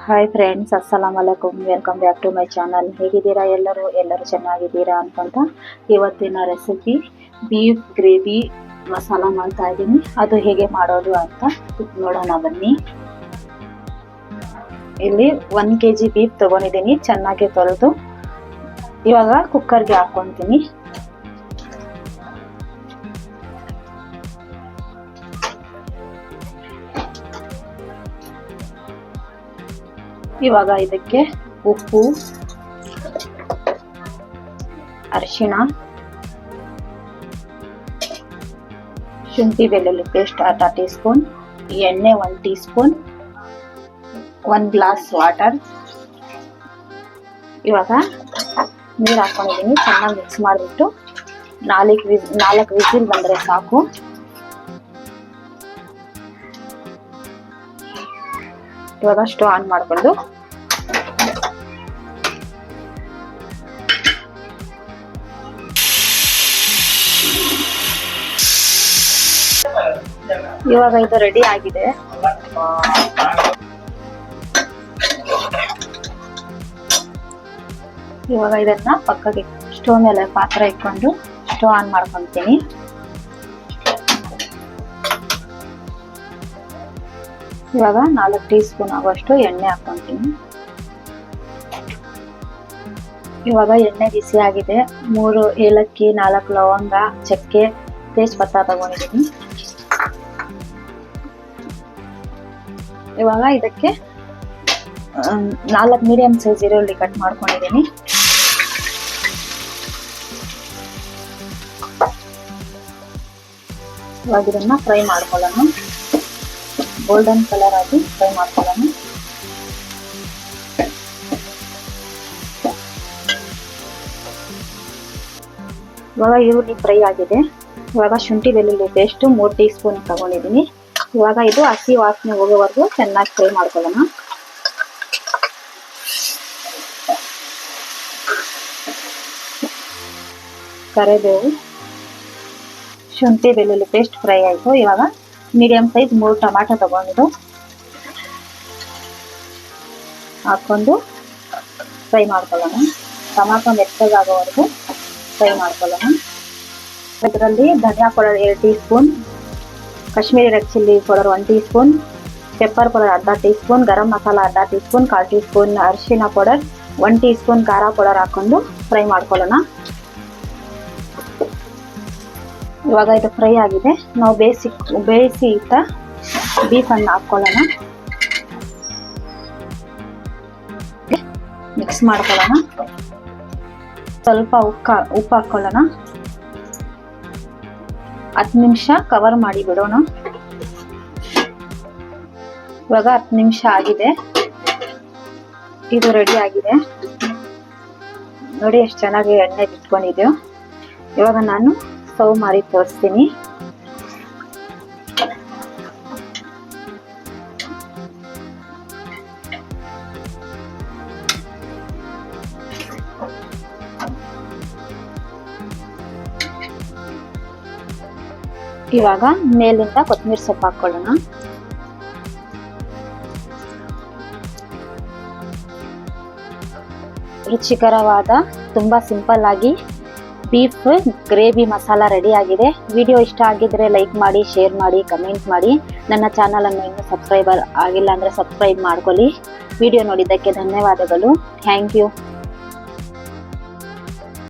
Hi friends, ಅಸ್ಸಲಾಮ್ ಅಲೈಕುಮ್. Welcome back to my channel. ಹೇಗಿದ್ದೀರಾ ಎಲ್ಲರೂ ಚೆನ್ನಾಗಿದ್ದೀರಾ ಅನ್ಕೊಂತ ಇವತ್ತಿನ ರೆಸಿಪಿ ಬೀಫ್ ಗ್ರೇವಿ ಮಸಾಲ ಮಾಡ್ತಾ ಇದ್ದೀನಿ. ಅದು ಹೇಗೆ ಮಾಡೋದು ಅಂತ ನೋಡೋಣ ಬನ್ನಿ. ಇಲ್ಲಿ 1 kg ಬೀಫ್ ತಗೊಂಡಿದ್ದೀನಿ, ಚೆನ್ನಾಗಿ ತೊಳೆದು. ಇವಾಗ ಕುಕ್ಕರ್ಗೆ ಹಾಕ್ಕೊಂತೀನಿ. ಇವಾಗ ಇದಕ್ಕೆ ಉಪ್ಪು, ಅರಿಶಿಣ, ಶುಂಠಿ ಬೆಳ್ಳುಳ್ಳಿ ಪೇಸ್ಟ್ ಅರ್ಧ ಟೀ ಸ್ಪೂನ್, ಎಣ್ಣೆ 1 ಟೀ ಸ್ಪೂನ್, 1 ಗ್ಲಾಸ್ ವಾಟರ್. ಇವಾಗ ನೀರು ಹಾಕೊಂಡಿದ್ದೀನಿ. ಚೆನ್ನಾಗಿ ಮಿಕ್ಸ್ ಮಾಡಿಬಿಟ್ಟು 4 ವಿಸಿಲ್ ಬಂದರೆ ಸಾಕು. ಇವಾಗ ಸ್ಟವ್ ಆನ್ ಮಾಡಿಕೊಂಡು ಇವಾಗ ಇದು ರೆಡಿ ಆಗಿದೆ. ಇವಾಗ ಇದನ್ನ ಪಕ್ಕಕ್ಕೆ ಸ್ಟವ್ ಮೇಲೆ ಪಾತ್ರ ಇಟ್ಕೊಂಡು ಸ್ಟವ್ ಆನ್ ಮಾಡ್ಕೊಂತೀನಿ. ಇವಾಗ 4 ಟೀ ಸ್ಪೂನ್ ಆಗುವಷ್ಟು ಎಣ್ಣೆ ಹಾಕೊಂತೀನಿ. ಇವಾಗ ಎಣ್ಣೆ ಬಿಸಿ ಆಗಿದೆ. 3 ಏಲಕ್ಕಿ, 4 ಲವಂಗ, ಚಕ್ಕೆ, ತೇಜ್ಪತ್ತ ತಗೊಂಡಿದ್ದೀನಿ. ಇವಾಗ ಇದಕ್ಕೆ 4 ಮೀಡಿಯಂ ಸೈಜ್ ಈರುಳ್ಳಿ ಕಟ್ ಮಾಡ್ಕೊಂಡಿದ್ದೀನಿ. ಇವಾಗ ಇದನ್ನ ಫ್ರೈ ಮಾಡ್ಕೊಳ್ಳೋಣ. ಗೋಲ್ಡನ್ ಕಲರ್ ಆಗಿ ಫ್ರೈ ಮಾಡ್ಕೊಳ್ಳೋಣ. ಇವಾಗ ಈರುಳ್ಳಿ ಫ್ರೈ ಆಗಿದೆ. ಇವಾಗ ಶುಂಠಿ ಬೆಳ್ಳುಳ್ಳಿ ಪೇಸ್ಟ್ 3 ಟೀ ಸ್ಪೂನ್ ತಗೊಂಡಿದ್ದೀನಿ. ಇವಾಗ ಇದು ಹಸಿ ವಾಸನೆ ಹೋಗೋವರೆಗೂ ಚೆನ್ನಾಗಿ ಫ್ರೈ ಮಾಡ್ಕೊಳ್ಳೋಣ. ಕರಿಬೇವು, ಶುಂಠಿ ಬೆಳ್ಳುಳ್ಳಿ ಪೇಸ್ಟ್ ಫ್ರೈ ಆಯಿತು. ಇವಾಗ ಮೀಡಿಯಂ ಸೈಜ್ 3 ಟೊಮಾಟೊ ತಗೊಂಡು ಹಾಕೊಂಡು ಫ್ರೈ ಮಾಡ್ಕೊಳ್ಳೋಣ. ಟೊಮಾಟೊ ಮೆತ್ತಗಾಗೋವರೆಗೂ ಫ್ರೈ ಮಾಡ್ಕೊಳ್ಳೋಣ. ಇದರಲ್ಲಿ ಧನಿಯಾ powder 2 teaspoon, Kashmiri red chilli powder 1 teaspoon, pepper powder ಅರ್ಧ ಟೀ ಸ್ಪೂನ್, ಗರಂ ಮಸಾಲ ಅರ್ಧ ಟೀ ಸ್ಪೂನ್, 1/4 ಟೀ ಸ್ಪೂನ್ ಅರಿಶಿನ ಪೌಡರ್, 1 ಟೀ ಸ್ಪೂನ್ ಖಾರ ಪೌಡರ್ ಹಾಕೊಂಡು ಫ್ರೈ ಮಾಡ್ಕೊಳ್ಳೋಣ. ಇವಾಗ ಇದು ಫ್ರೈ ಆಗಿದೆ. ನಾವು ಬೇಯಿಸಿ ಇಟ್ಟ ಬೀಫ್ ಅನ್ನು ಹಾಕೊಳ್ಳೋಣ. ಮಿಕ್ಸ್ ಮಾಡ್ಕೊಳ್ಳೋಣ. ಸ್ವಲ್ಪ ಉಪ್ಪು ಹಾಕೊಳ್ಳೋಣ. 10 ನಿಮಿಷ ಕವರ್ ಮಾಡಿ ಬಿಡೋಣ. ಇವಾಗ 10 ನಿಮಿಷ ಆಗಿದೆ. ಇದು ರೆಡಿ ಆಗಿದೆ. ನೋಡಿ ಎಷ್ಟು ಚೆನ್ನಾಗಿ ಎಣ್ಣೆ ಬಿಟ್ಕೊಂಡಿದೆಯೋ. ಇವಾಗ ನಾನು ಸರ್ವ್ ಮಾಡಿ ತೋರಿಸ್ತೀನಿ. ಇವಾಗ ಮೇಲಿಂದ ಕೊತ್ತಂಬರಿ ಸೊಪ್ಪು ಹಾಕೊಳ್ಳೋಣ. ರುಚಿಕರವಾದ, ತುಂಬಾ ಸಿಂಪಲ್ ಆಗಿ ಬೀಫ್ ಗ್ರೇವಿ ಮಸಾಲ ರೆಡಿ ಆಗಿದೆ. ವಿಡಿಯೋ ಇಷ್ಟ ಆಗಿದ್ರೆ ಲೈಕ್ ಮಾಡಿ, ಶೇರ್ ಮಾಡಿ, ಕಮೆಂಟ್ ಮಾಡಿ. ನನ್ನ ಚಾನಲ್ ಅನ್ನು ಇನ್ನೂ ಸಬ್ಸ್ಕ್ರೈಬರ್ ಆಗಿಲ್ಲ ಅಂದ್ರೆ ಸಬ್ಸ್ಕ್ರೈಬ್ ಮಾಡ್ಕೊಳ್ಳಿ. ವಿಡಿಯೋ ನೋಡಿದ್ದಕ್ಕೆ ಧನ್ಯವಾದಗಳು. Thank you.